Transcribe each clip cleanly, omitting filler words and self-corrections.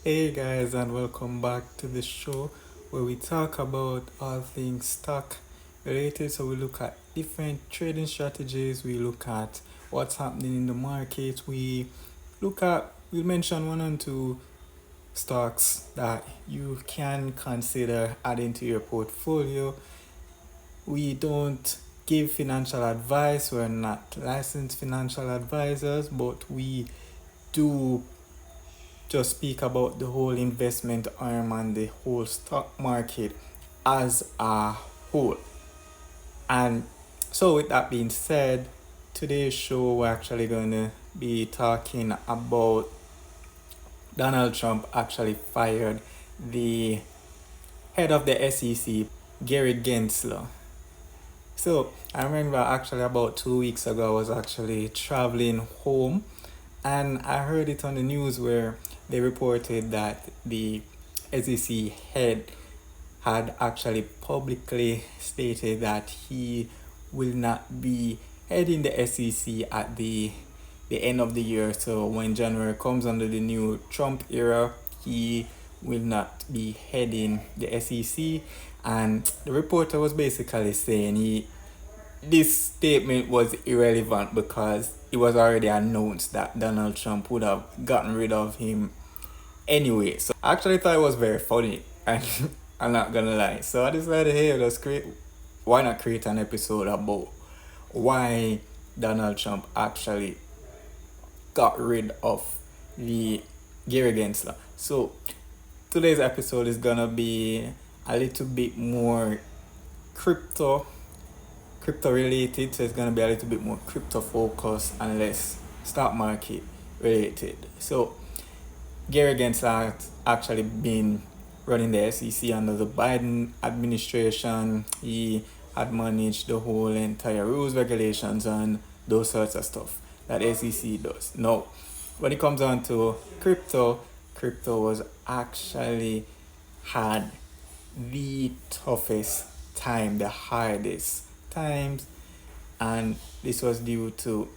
Hey guys, and welcome back to the show where we talk about all things stock related. So, we look at different trading strategies, we look at what's happening in the market, we mention one and two stocks that you can consider adding to your portfolio. We don't give financial advice, we're not licensed financial advisors, but we do just speak about the whole investment arm and the whole stock market as a whole. And so, with that being said, today's show we're actually going to be talking about Donald Trump actually fired the head of the SEC, Gary Gensler. So, I remember actually about 2 weeks ago, I was actually traveling home and I heard it on the news where they reported that the SEC head had actually publicly stated that he will not be heading the SEC at the end of the year. So when January comes under the new Trump era, he will not be heading the SEC. And the reporter was basically saying this statement was irrelevant because it was already announced that Donald Trump would have gotten rid of him anyway. So I actually thought it was very funny, and I'm not gonna lie. So I decided, hey, why not create an episode about why Donald Trump actually got rid of the Gary Gensler. So today's episode is gonna be a little bit more crypto related, so it's gonna be a little bit more crypto focused and less stock market related. So Gary Gensler has actually been running the SEC under the Biden administration. He had managed the whole entire rules, regulations, and those sorts of stuff that SEC does. Now, when it comes down to crypto was actually had the toughest time, the hardest times, and this was due to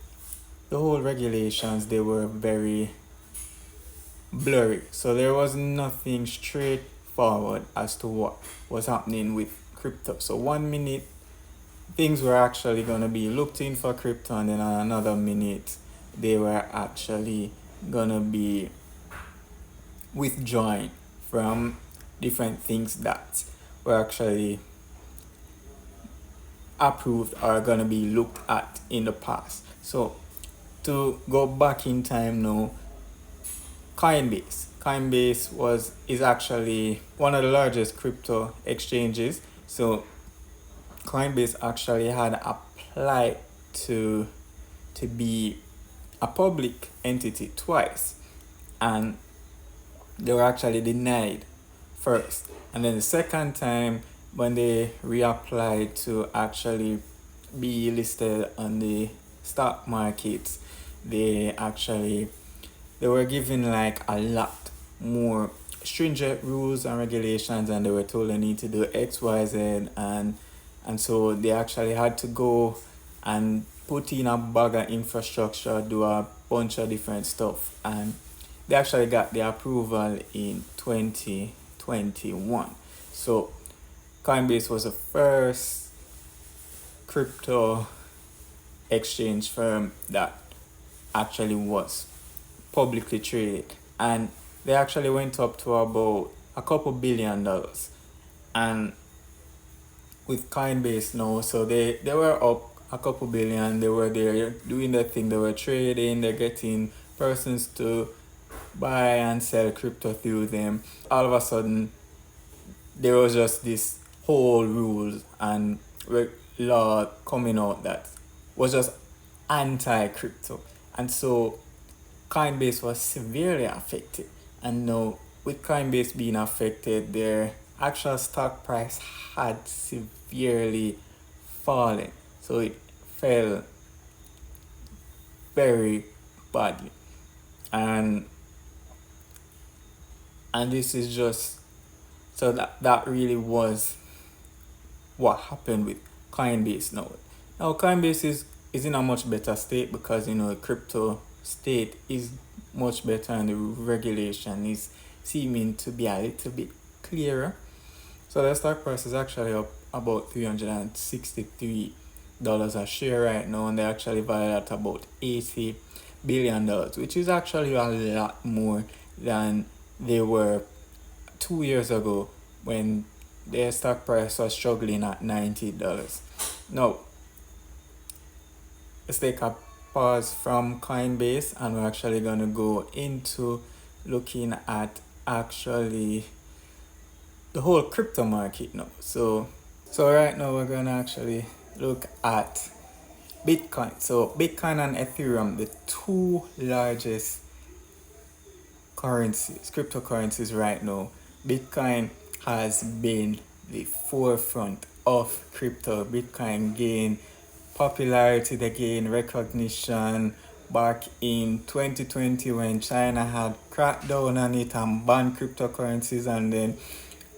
the whole regulations. They were very blurry, so there was nothing straightforward as to what was happening with crypto. So 1 minute things were actually going to be looked in for crypto, and then another minute they were actually going to be withdrawing from different things that were actually approved or going to be looked at in the past. So to go back in time now, Coinbase is actually one of the largest crypto exchanges. So Coinbase actually had applied to be a public entity twice, and they were actually denied first, and then the second time when they reapplied to actually be listed on the stock markets, they were given like a lot more stringent rules and regulations, and they were told they need to do XYZ, and so they actually had to go and put in a bag of infrastructure, do a bunch of different stuff, and they actually got the approval in 2021. So Coinbase was the first crypto exchange firm that actually was publicly traded, and they actually went up to about a couple $1 billion. And with Coinbase now, so they were up a couple billion. They were there doing their thing, they were trading, they're getting persons to buy and sell crypto through them. All of a sudden there was just this whole rules and law coming out that was just anti-crypto, and so Coinbase was severely affected. And now, with Coinbase being affected, their actual stock price had severely fallen. So it fell very badly. And this is just, so that really was what happened with Coinbase now. Now Coinbase is in a much better state because crypto state is much better and the regulation is seeming to be a little bit clearer. So the stock price is actually up about $363 a share right now, and they actually valued at about $80 billion, which is actually a lot more than they were 2 years ago when their stock price was struggling at $90. Now, let's take a pause from Coinbase, and we're actually going to go into looking at actually the whole crypto market now. So right now we're going to actually look at Bitcoin. So Bitcoin and Ethereum, the two largest currencies, cryptocurrencies right now. Bitcoin has been the forefront of crypto. Bitcoin gained popularity, they gained recognition back in 2020 when China had cracked down on it and banned cryptocurrencies, and then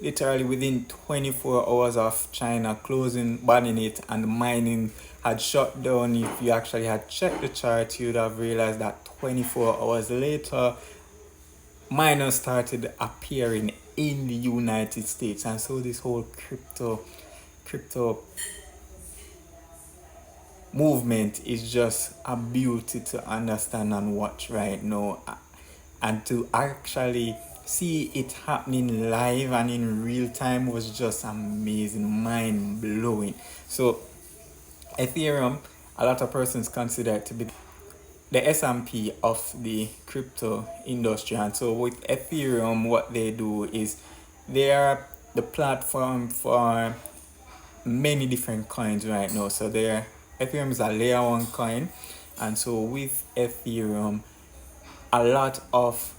literally within 24 hours of China banning it, and mining had shut down. If you actually had checked the chart, you'd have realized that 24 hours later, miners started appearing in the United States. And so this whole crypto movement is just a beauty to understand and watch right now, and to actually see it happening live and in real time was just amazing, mind-blowing. So Ethereum, a lot of persons consider it to be the S&P of the crypto industry. And so with Ethereum, what they do is they are the platform for many different coins right now. So Ethereum is a layer 1 coin, and so with Ethereum, a lot of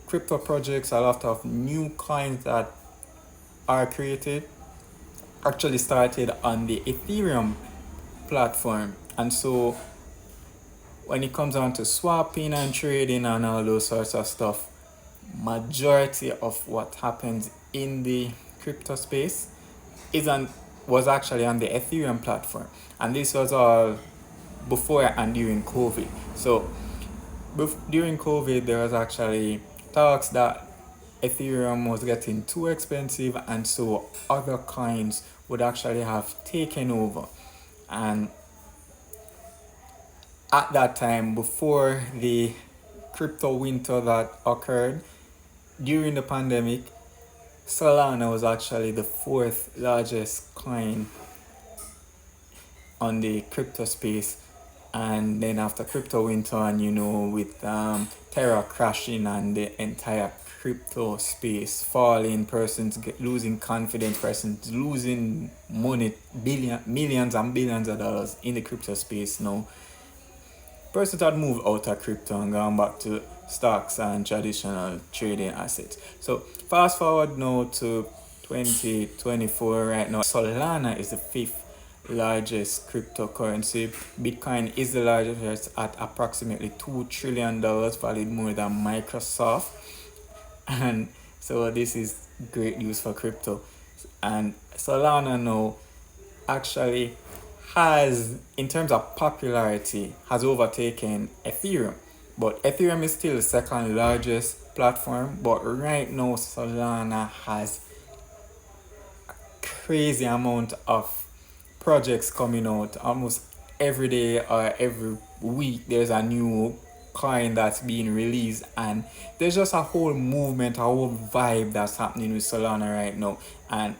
crypto projects, a lot of new coins that are created actually started on the Ethereum platform. And so when it comes down to swapping and trading and all those sorts of stuff, majority of what happens in the crypto space was actually on the Ethereum platform. And this was all before and during COVID. So during COVID, there was actually talks that Ethereum was getting too expensive, and so other coins would actually have taken over. And at that time, before the crypto winter that occurred during the pandemic, Solana was actually the fourth largest coin on the crypto space. And then after crypto winter, and with Terra crashing and the entire crypto space falling, persons losing confidence, persons losing money, millions and billions of dollars in the crypto space now, persons had moved out of crypto and gone back to stocks and traditional trading assets. So fast forward now to 2024 right now, Solana is the fifth largest cryptocurrency. Bitcoin is the largest at approximately $2 trillion, valued more than Microsoft. And so this is great news for crypto. And Solana now actually has, in terms of popularity, has overtaken Ethereum. But Ethereum is still the second largest platform. But right now, Solana has a crazy amount of projects coming out. Almost every day or every week, there's a new coin that's being released. And there's just a whole movement, a whole vibe that's happening with Solana right now. And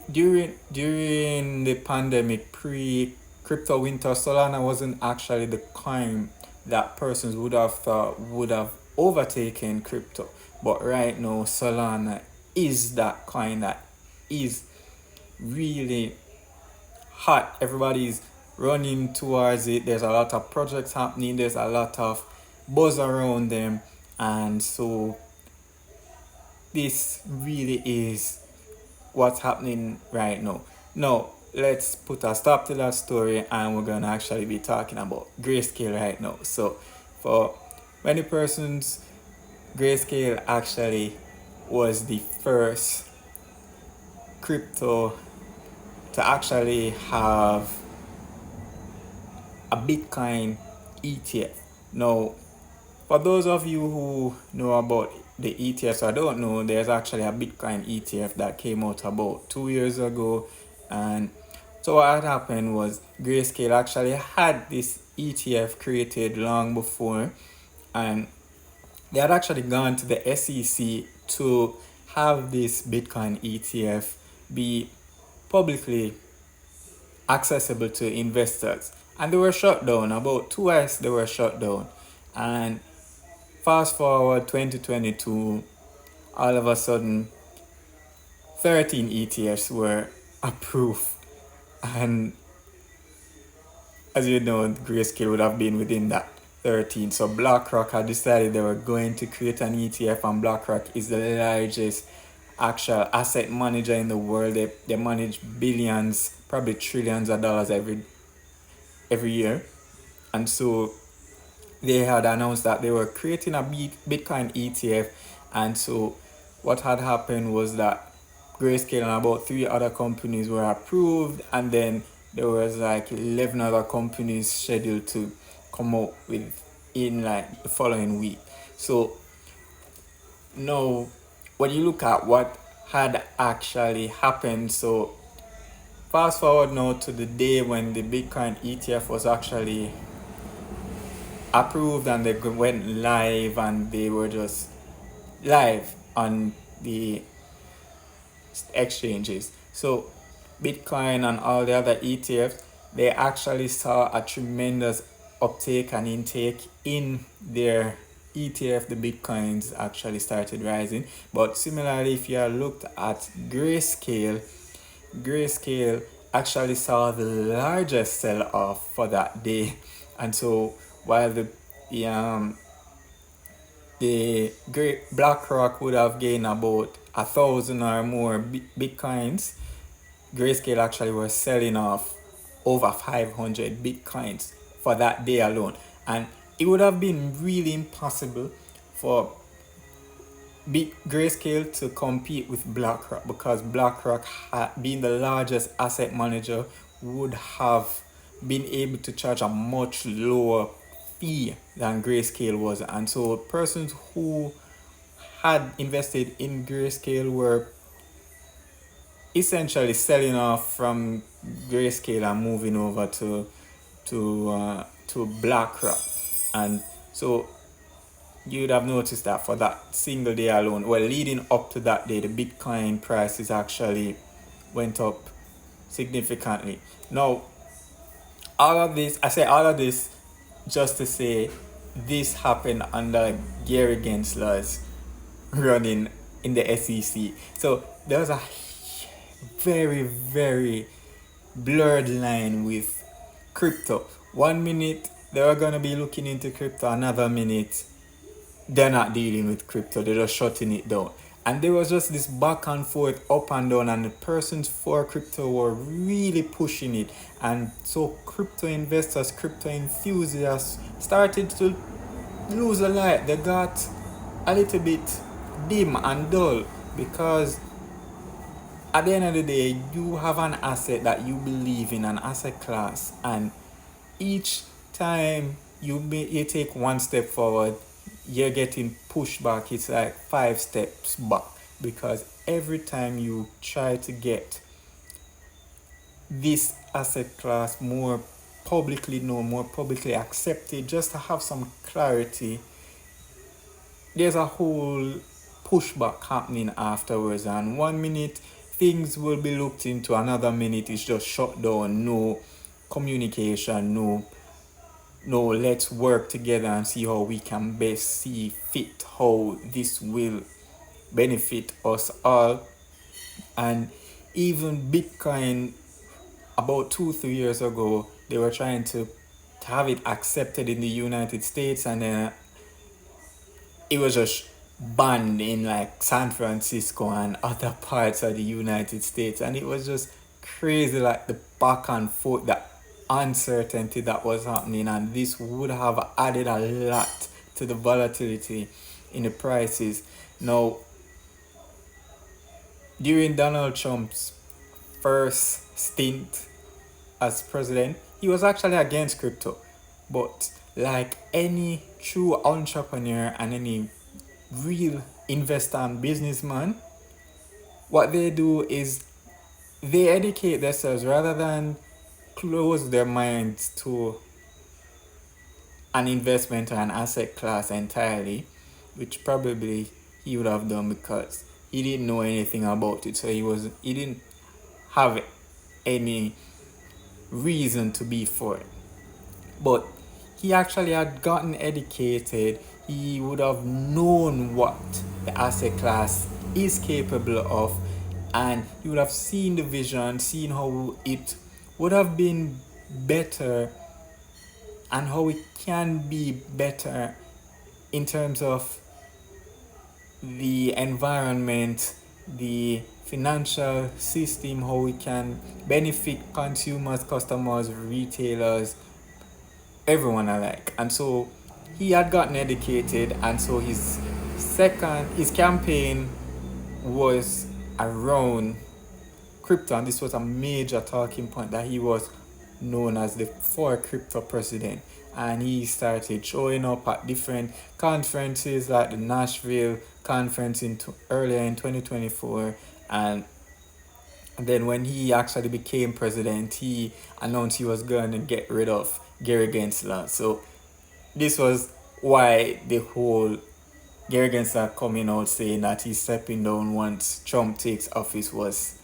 during the pandemic, pre-crypto winter, Solana wasn't actually the coin that persons would have thought would have overtaken crypto. But right now, Solana is that coin that is really hot. Everybody's running towards it. There's a lot of projects happening. There's a lot of buzz around them. And so this really is what's happening right now. Now, let's put a stop to that story, and we're going to actually be talking about Grayscale right now. So for many persons, Grayscale actually was the first crypto to actually have a Bitcoin ETF. Now, For those of you who know about the ETFs, I don't know, there's actually a Bitcoin ETF that came out about 2 years ago. And so what had happened was Grayscale actually had this ETF created long before, and they had actually gone to the SEC to have this Bitcoin ETF be publicly accessible to investors. And they were shut down. About twice they were shut down. And fast forward 2022, all of a sudden 13 ETFs were approved. And as you know, Grayscale would have been within that 13. So BlackRock had decided they were going to create an ETF, and BlackRock is the largest actual asset manager in the world. They manage billions, probably trillions of dollars every year. And so they had announced that they were creating a Bitcoin ETF. And so what had happened was that Grayscale and about 3 other companies were approved, and then there was like 11 other companies scheduled to come out with in like the following week. So now when you look at what had actually happened, so fast forward now to the day when the Bitcoin ETF was actually approved and they went live, and they were just live on the exchanges. So Bitcoin and all the other ETFs, they actually saw a tremendous uptake and intake in their ETF. The Bitcoins actually started rising. But similarly, if you looked at Grayscale actually saw the largest sell-off for that day. And so while the great BlackRock would have gained about 1,000 or more Bitcoins, Grayscale actually was selling off over 500 Bitcoins for that day alone. And it would have been really impossible for Grayscale to compete with BlackRock, because BlackRock, being the largest asset manager, would have been able to charge a much lower fee than Grayscale was. And so persons who had invested in Grayscale were essentially selling off from Grayscale and moving over to BlackRock. And so you'd have noticed that for that single day alone, well, leading up to that day, the Bitcoin prices actually went up significantly. Now, all of this just to say this happened under Gary Gensler's running in the SEC. So there was a very, very blurred line with crypto. 1 minute they were going to be looking into crypto, another minute they're not dealing with crypto, they're just shutting it down. And there was just this back and forth, up and down, and the persons for crypto were really pushing it. And so crypto investors, crypto enthusiasts started to lose a light. They got a little bit dim and dull, because at the end of the day, you have an asset that you believe in, an asset class, and each time you take one step forward, you're getting pushed back. It's like 5 steps back, because every time you try to get this asset class more publicly known, more publicly accepted, just to have some clarity, there's a whole pushback happening afterwards. And 1 minute things will be looked into, another minute it's just shut down, no communication, no let's work together and see how we can best see fit how this will benefit us all. And even Bitcoin, about 2-3 years ago, they were trying to have it accepted in the United States, and then it was just banned in like San Francisco and other parts of the United States. And it was just crazy, like the back and forth, the uncertainty that was happening, and this would have added a lot to the volatility in the prices. Now, during Donald Trump's first stint as president, he was actually against crypto, but like any true entrepreneur and any real investor and businessman, what they do is they educate themselves rather than close their minds to an investment or an asset class entirely, which probably he would have done because he didn't know anything about it. So he didn't have any reason to be for it. But he actually had gotten educated. He would have known what the asset class is capable of, and he would have seen the vision, seen how it would have been better and how it can be better in terms of the environment, the financial system, how it can benefit consumers, customers, retailers, everyone alike. And so he had gotten educated, and so his campaign was around crypto, and this was a major talking point that he was known as the for crypto president. And he started showing up at different conferences like the Nashville conference earlier in 2024. And then when he actually became president, he announced he was going to get rid of Gary Gensler. So this was why the whole Gary Gensler coming out saying that he's stepping down once Trump takes office was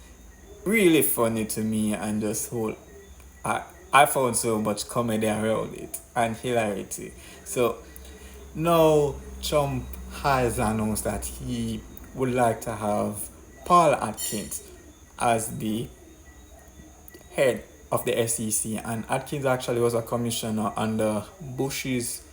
really funny to me, and just I found so much comedy around it and hilarity. So now Trump has announced that he would like to have Paul Atkins as the head of the SEC, and Atkins actually was a commissioner under Bush's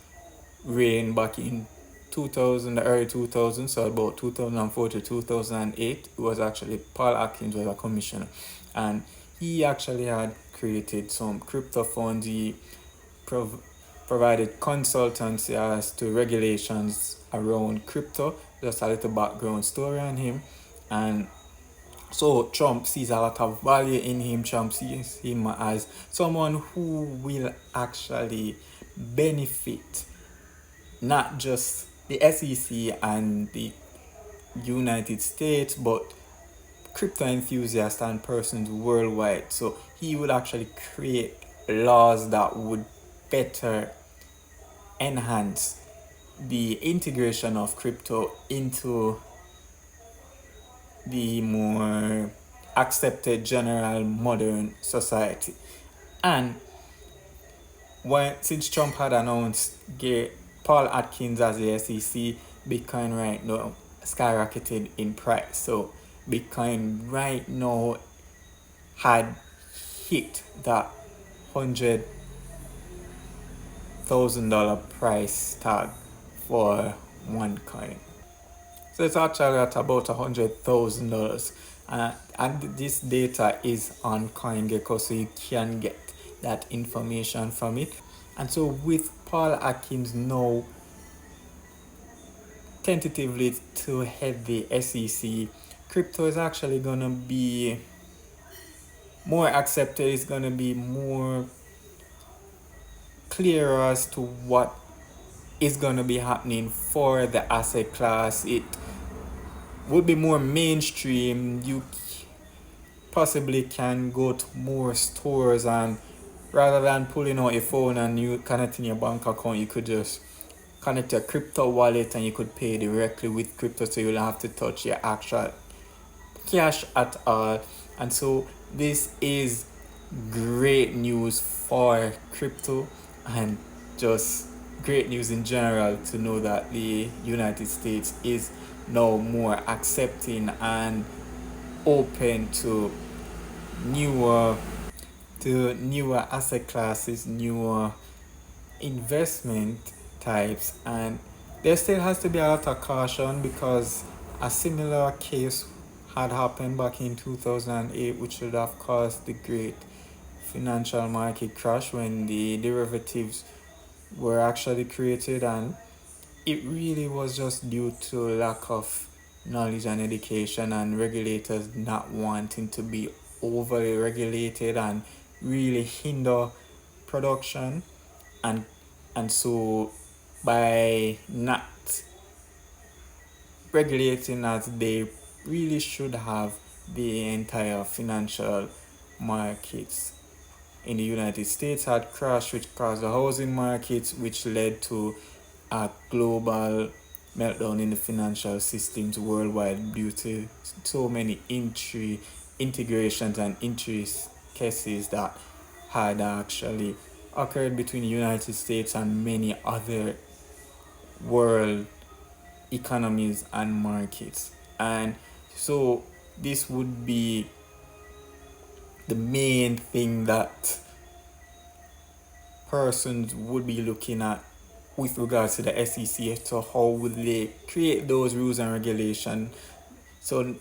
reign back in 2000, the early 2000s, so about 2004 to 2008. It was actually Paul Atkins was a commissioner, and he actually had created some crypto funds. He provided consultancy as to regulations around crypto. Just a little background story on him. And so Trump sees a lot of value in him. Trump sees him as someone who will actually benefit not just the SEC and the United States, but crypto enthusiasts and persons worldwide. So he would actually create laws that would better enhance the integration of crypto into the more accepted general modern society. And since Trump had announced Paul Atkins as the SEC, Bitcoin right now skyrocketed in price. So Bitcoin right now had hit that $100,000 price tag for one coin. So it's actually at about $100,000. And this data is on CoinGecko, so you can get that information from it. And so with Paul Atkins now tentatively to head the SEC, crypto is actually going to be more accepted. It's going to be more clear as to what is going to be happening for the asset class. It would be more mainstream. You possibly can go to more stores, and rather than pulling out your phone and you connecting your bank account, you could just connect your crypto wallet and you could pay directly with crypto, so you don't have to touch your actual cash at all. And so this is great news for crypto, and just great news in general to know that the United States is now more accepting and open to newer asset classes, newer investment types. And there still has to be a lot of caution, because a similar case had happened back in 2008, which would have caused the great financial market crash when the derivatives were actually created, and it really was just due to lack of knowledge and education, and regulators not wanting to be overly regulated and really hinder production and And so by not regulating as they really should have, the entire financial markets in the United States had crashed, which caused the housing markets, which led to a global meltdown in the financial systems worldwide due to so many integrations and intricacies that had actually occurred between the United States and many other world economies and markets. And so this would be the main thing that persons would be looking at with regards to the SEC. So how would they create those rules and regulations, so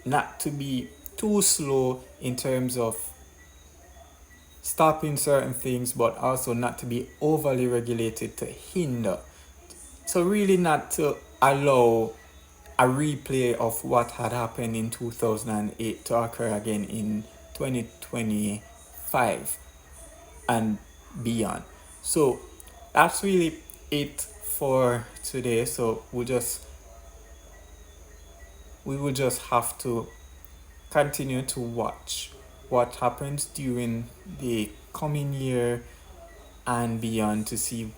not to be too slow in terms of stopping certain things, but also not to be overly regulated to hinder. So really not to allow a replay of what had happened in 2008 to occur again in 2025 and beyond. So that's really it for today. So we will just have to continue to watch what happens during the coming year and beyond to see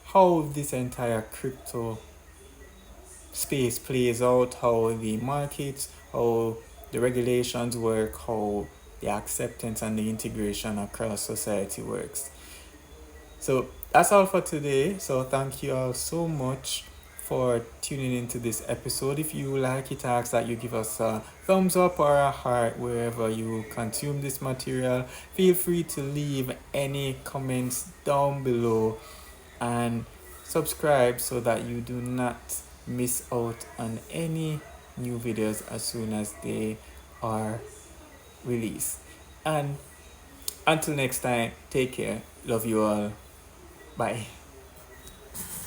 how this entire crypto space plays out, how the markets, how the regulations work, how the acceptance and the integration across society works. So that's all for today. So thank you all so much for tuning into this episode. If you like it, I ask that you give us a thumbs up or a heart wherever you consume this material. Feel free to leave any comments down below and subscribe so that you do not miss out on any new videos as soon as they are released. And until next time, take care. Love you all. Bye.